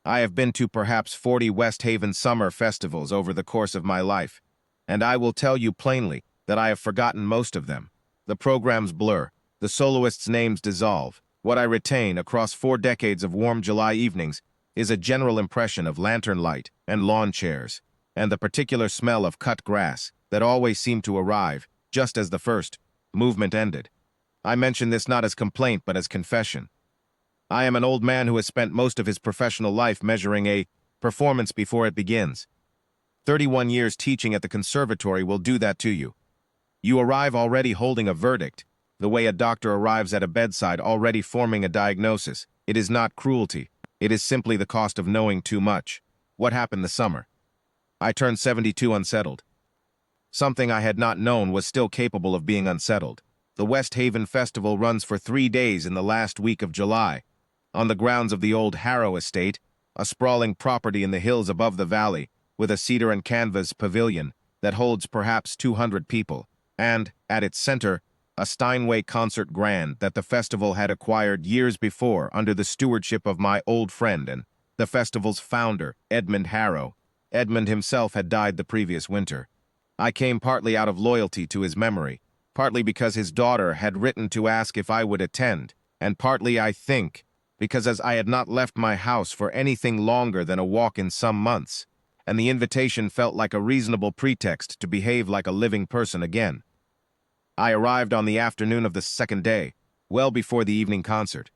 I have been to perhaps 40 West Haven summer festivals over the course of my life, and I will tell you plainly that I have forgotten most of them. The programs blur, the soloists' names dissolve. What I retain across 4 decades of warm July evenings is a general impression of lantern light and lawn chairs, and the particular smell of cut grass that always seemed to arrive just as the first movement ended. I mention this not as complaint but as confession. I am an old man who has spent most of his professional life measuring a performance before it begins. 31 years teaching at the conservatory will do that to you. You arrive already holding a verdict, the way a doctor arrives at a bedside already forming a diagnosis. It is not cruelty. It is simply the cost of knowing too much. What happened this summer? I turned 72 unsettled. Something I had not known was still capable of being unsettled. The West Haven Festival runs for 3 days in the last week of July. On the grounds of the old Harrow estate, a sprawling property in the hills above the valley, with a cedar and canvas pavilion that holds perhaps 200 people, and, at its center, a Steinway concert grand that the festival had acquired years before under the stewardship of my old friend and the festival's founder, Edmund Harrow. Edmund himself had died the previous winter. I came partly out of loyalty to his memory, partly because his daughter had written to ask if I would attend, and partly, I think, because as I had not left my house for anything longer than a walk in some months, and the invitation felt like a reasonable pretext to behave like a living person again. I arrived on the afternoon of the second day, well before the evening concert.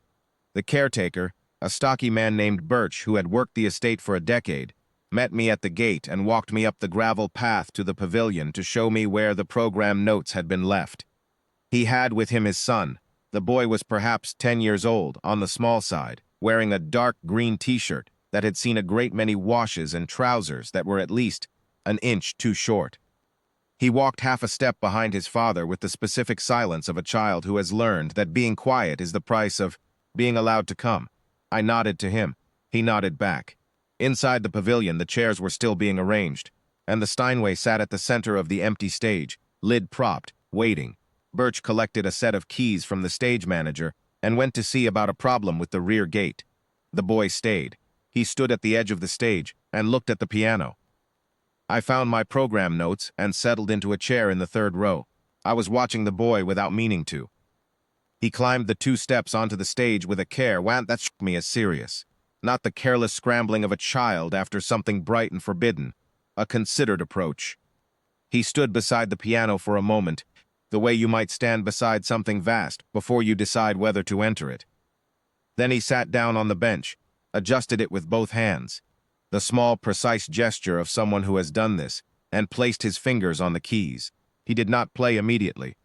The caretaker, a stocky man named Birch who had worked the estate for a decade, met me at the gate and walked me up the gravel path to the pavilion to show me where the program notes had been left. He had with him his son. The boy was perhaps 10 years old, on the small side, wearing a dark green t-shirt that had seen a great many washes and trousers that were at least an inch too short. He walked half a step behind his father with the specific silence of a child who has learned that being quiet is the price of being allowed to come. I nodded to him. He nodded back. Inside the pavilion, the chairs were still being arranged, and the Steinway sat at the center of the empty stage, lid propped, waiting. Birch collected a set of keys from the stage manager and went to see about a problem with the rear gate. The boy stayed. He stood at the edge of the stage and looked at the piano. I found my program notes and settled into a chair in the third row. I was watching the boy without meaning to. He climbed the 2 steps onto the stage with a care that struck me as serious. Not the careless scrambling of a child after something bright and forbidden. A considered approach. He stood beside the piano for a moment, the way you might stand beside something vast before you decide whether to enter it. Then he sat down on the bench, adjusted it with both hands, the small, precise gesture of someone who has done this, and placed his fingers on the keys. He did not play immediately.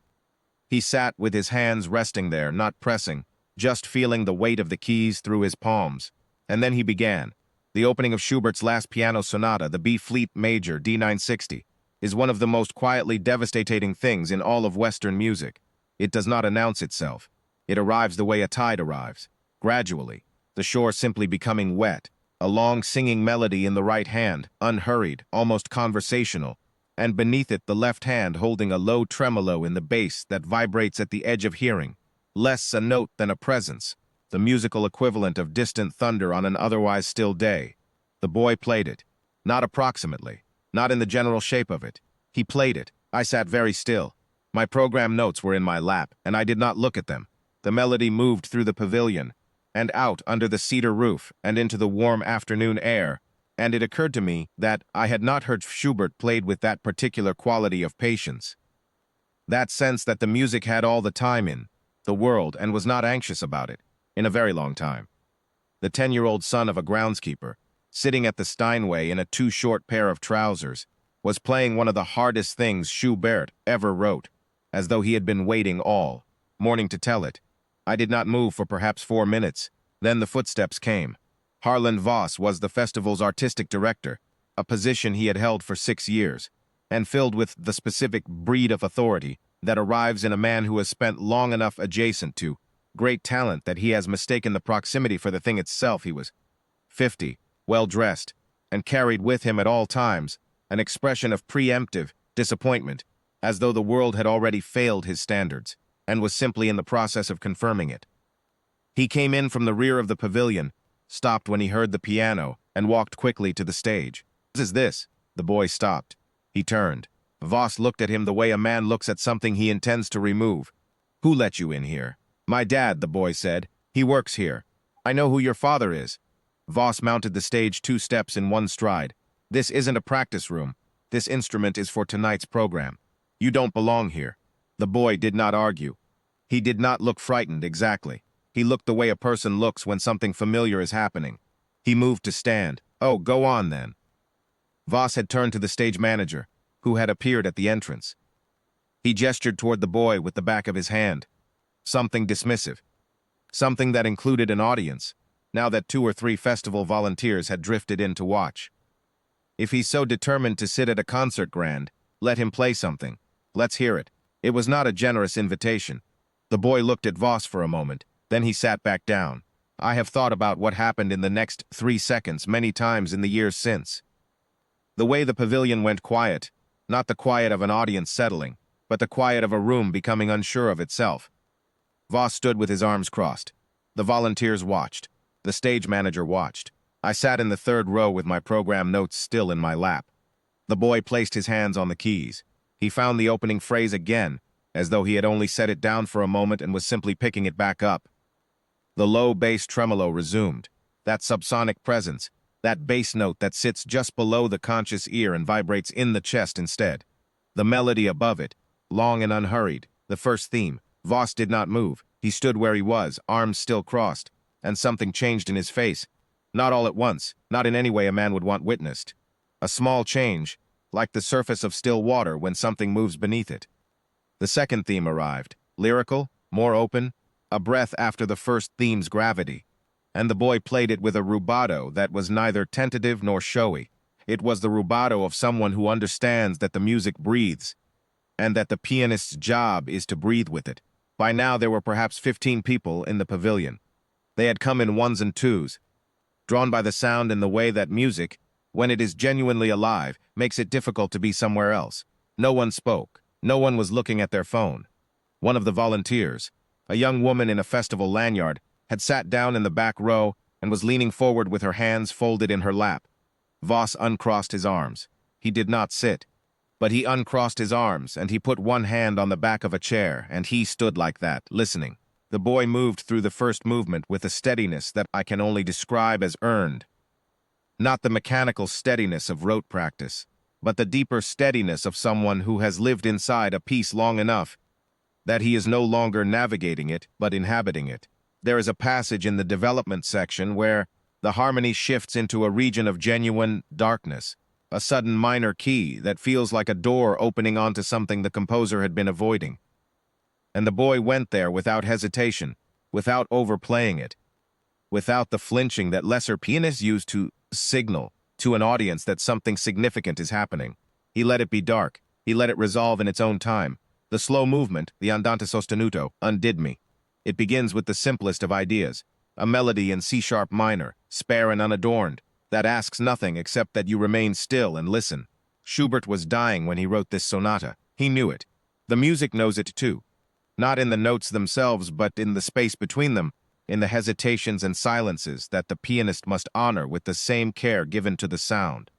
He sat with his hands resting there, not pressing, just feeling the weight of the keys through his palms. And then he began. The opening of Schubert's last piano sonata, the B-fleet major, D960, is one of the most quietly devastating things in all of Western music. It does not announce itself. It arrives the way a tide arrives, gradually, the shore simply becoming wet, a long singing melody in the right hand, unhurried, almost conversational, and beneath it the left hand holding a low tremolo in the bass that vibrates at the edge of hearing, less a note than a presence, the musical equivalent of distant thunder on an otherwise still day. The boy played it, not approximately, not in the general shape of it. He played it. I sat very still. My program notes were in my lap, and I did not look at them. The melody moved through the pavilion, and out under the cedar roof, and into the warm afternoon air, and it occurred to me that I had not heard Schubert played with that particular quality of patience. That sense that the music had all the time in the world and was not anxious about it, in a very long time. The 10-year-old son of a groundskeeper, sitting at the Steinway in a too short pair of trousers, was playing one of the hardest things Schubert ever wrote, as though he had been waiting all morning to tell it. I did not move for perhaps 4 minutes. Then the footsteps came. Harland Voss was the festival's artistic director, a position he had held for 6 years, and filled with the specific breed of authority that arrives in a man who has spent long enough adjacent to great talent that he has mistaken the proximity for the thing itself. He was 50, well-dressed, and carried with him at all times an expression of preemptive disappointment, as though the world had already failed his standards, and was simply in the process of confirming it. He came in from the rear of the pavilion, stopped when he heard the piano, and walked quickly to the stage. "What is this?" The boy stopped. He turned. Voss looked at him the way a man looks at something he intends to remove. "Who let you in here?" "My dad," the boy said. "He works here." "I know who your father is." Voss mounted the stage 2 steps in one stride. "This isn't a practice room. This instrument is for tonight's program. You don't belong here." The boy did not argue. He did not look frightened exactly. He looked the way a person looks when something familiar is happening. He moved to stand. "Oh, go on then." Voss had turned to the stage manager, who had appeared at the entrance. He gestured toward the boy with the back of his hand. Something dismissive. Something that included an audience, now that 2 or 3 festival volunteers had drifted in to watch. If he's so determined to sit at a concert grand, let him play something. Let's hear it. It was not a generous invitation. The boy looked at Voss for a moment, then he sat back down. "I have thought about what happened in the next 3 seconds many times in the years since." The way the pavilion went quiet, not the quiet of an audience settling, but the quiet of a room becoming unsure of itself. Voss stood with his arms crossed. The volunteers watched. The stage manager watched. I sat in the 3rd row with my program notes still in my lap. The boy placed his hands on the keys. He found the opening phrase again, as though he had only set it down for a moment and was simply picking it back up. The low bass tremolo resumed. That subsonic presence, that bass note that sits just below the conscious ear and vibrates in the chest instead. The melody above it, long and unhurried, the first theme. Voss did not move. He stood where he was, arms still crossed, and something changed in his face. Not all at once, not in any way a man would want witnessed. A small change, like the surface of still water when something moves beneath it. The second theme arrived, lyrical, more open, a breath after the first theme's gravity. And the boy played it with a rubato that was neither tentative nor showy. It was the rubato of someone who understands that the music breathes, and that the pianist's job is to breathe with it. By now there were perhaps 15 people in the pavilion. They had come in 1s and 2s, drawn by the sound in the way that music, when it is genuinely alive, makes it difficult to be somewhere else. No one spoke. No one was looking at their phone. One of the volunteers, a young woman in a festival lanyard, had sat down in the back row and was leaning forward with her hands folded in her lap. Voss uncrossed his arms. He did not sit, but he uncrossed his arms and he put one hand on the back of a chair, and he stood like that, listening. The boy moved through the first movement with a steadiness that I can only describe as earned. Not the mechanical steadiness of rote practice, but the deeper steadiness of someone who has lived inside a piece long enough that he is no longer navigating it, but inhabiting it. There is a passage in the development section where the harmony shifts into a region of genuine darkness, a sudden minor key that feels like a door opening onto something the composer had been avoiding. And the boy went there without hesitation, without overplaying it, without the flinching that lesser pianists use to signal to an audience that something significant is happening. He let it be dark. He let it resolve in its own time. The slow movement, the andante sostenuto, undid me. It begins with the simplest of ideas, a melody in C-sharp minor, spare and unadorned, that asks nothing except that you remain still and listen. Schubert was dying when he wrote this sonata. He knew it. The music knows it too. Not in the notes themselves, but in the space between them, in the hesitations and silences that the pianist must honor with the same care given to the sound.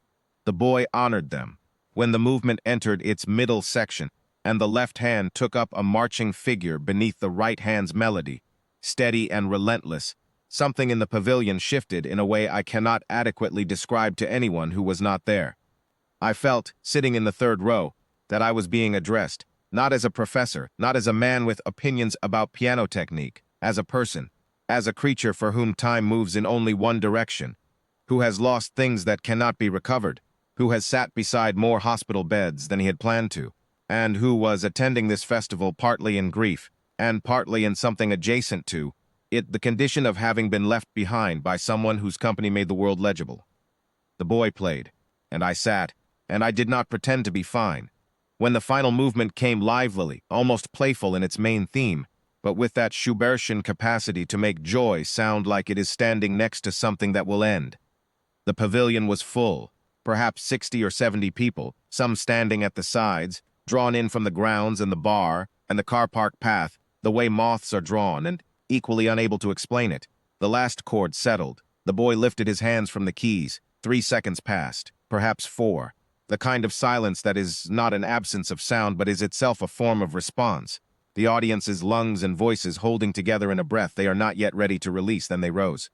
The boy honored them. When the movement entered its middle section, and the left hand took up a marching figure beneath the right hand's melody, steady and relentless, something in the pavilion shifted in a way I cannot adequately describe to anyone who was not there. I felt, sitting in the 3rd row, that I was being addressed, not as a professor, not as a man with opinions about piano technique, as a person, as a creature for whom time moves in only one direction, who has lost things that cannot be recovered, who has sat beside more hospital beds than he had planned to, and who was attending this festival partly in grief, and partly in something adjacent to it, the condition of having been left behind by someone whose company made the world legible. The boy played, and I sat, and I did not pretend to be fine. When the final movement came livelily, almost playful in its main theme, but with that Schubertian capacity to make joy sound like it is standing next to something that will end. The pavilion was full, perhaps 60 or 70 people, some standing at the sides, drawn in from the grounds and the bar and the car park path, the way moths are drawn, and equally unable to explain it. The last chord settled. The boy lifted his hands from the keys. 3 seconds passed, perhaps 4. The kind of silence that is not an absence of sound but is itself a form of response. The audience's lungs and voices holding together in a breath they are not yet ready to release. Then they rose.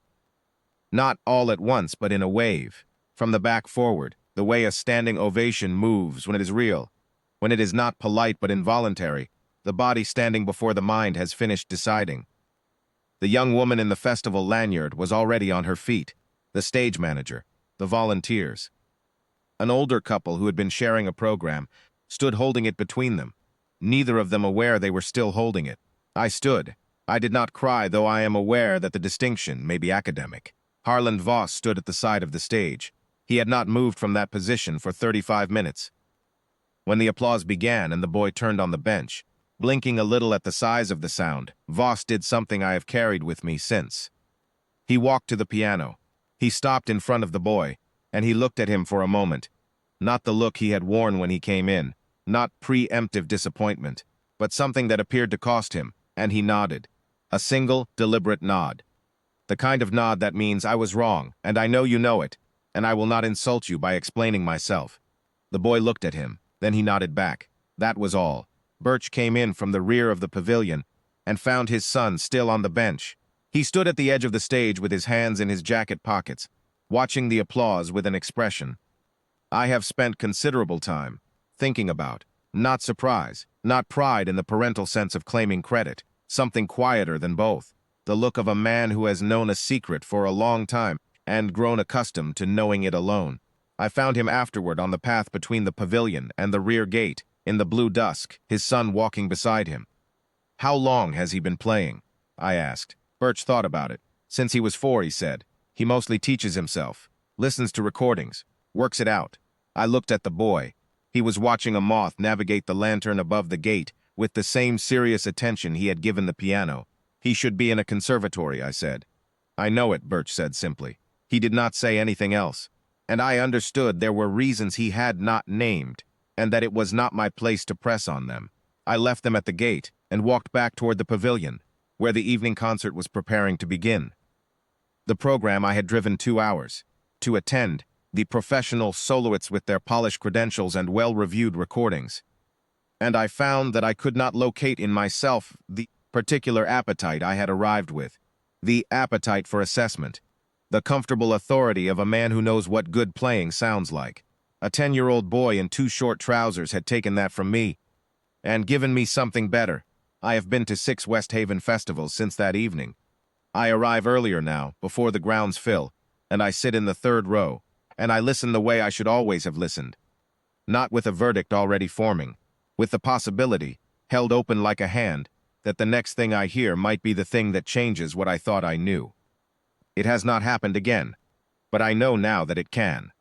Not all at once, but in a wave. From the back forward, the way a standing ovation moves when it is real. When it is not polite but involuntary, the body standing before the mind has finished deciding. The young woman in the festival lanyard was already on her feet, the stage manager, the volunteers. An older couple who had been sharing a program stood holding it between them, neither of them aware they were still holding it. I stood. I did not cry, though I am aware that the distinction may be academic. Harland Voss stood at the side of the stage. He had not moved from that position for 35 minutes. When the applause began and the boy turned on the bench, blinking a little at the size of the sound, Voss did something I have carried with me since. He walked to the piano. He stopped in front of the boy, and he looked at him for a moment. Not the look he had worn when he came in, not preemptive disappointment, but something that appeared to cost him, and he nodded. A single, deliberate nod. The kind of nod that means I was wrong, and I know you know it, and I will not insult you by explaining myself. The boy looked at him, then he nodded back. That was all. Birch came in from the rear of the pavilion and found his son still on the bench. He stood at the edge of the stage with his hands in his jacket pockets, watching the applause with an expression. I have spent considerable time thinking about, not surprise, not pride in the parental sense of claiming credit, something quieter than both, the look of a man who has known a secret for a long time and grown accustomed to knowing it alone. I found him afterward on the path between the pavilion and the rear gate, in the blue dusk, his son walking beside him. How long has he been playing? I asked. Birch thought about it. Since he was 4, he said. He mostly teaches himself, listens to recordings, works it out. I looked at the boy. He was watching a moth navigate the lantern above the gate with the same serious attention he had given the piano. He should be in a conservatory, I said. I know it, Birch said simply. He did not say anything else, and I understood there were reasons he had not named, and that it was not my place to press on them. I left them at the gate and walked back toward the pavilion, where the evening concert was preparing to begin. The program I had driven 2 hours to attend, the professional soloists with their polished credentials and well-reviewed recordings. And I found that I could not locate in myself the particular appetite I had arrived with, the appetite for assessment, the comfortable authority of a man who knows what good playing sounds like. A 10-year-old boy in 2 short trousers had taken that from me and given me something better. I have been to 6 West Haven festivals since that evening. I arrive earlier now, before the grounds fill, and I sit in the 3rd row, and I listen the way I should always have listened. Not with a verdict already forming, with the possibility, held open like a hand, that the next thing I hear might be the thing that changes what I thought I knew. It has not happened again, but I know now that it can.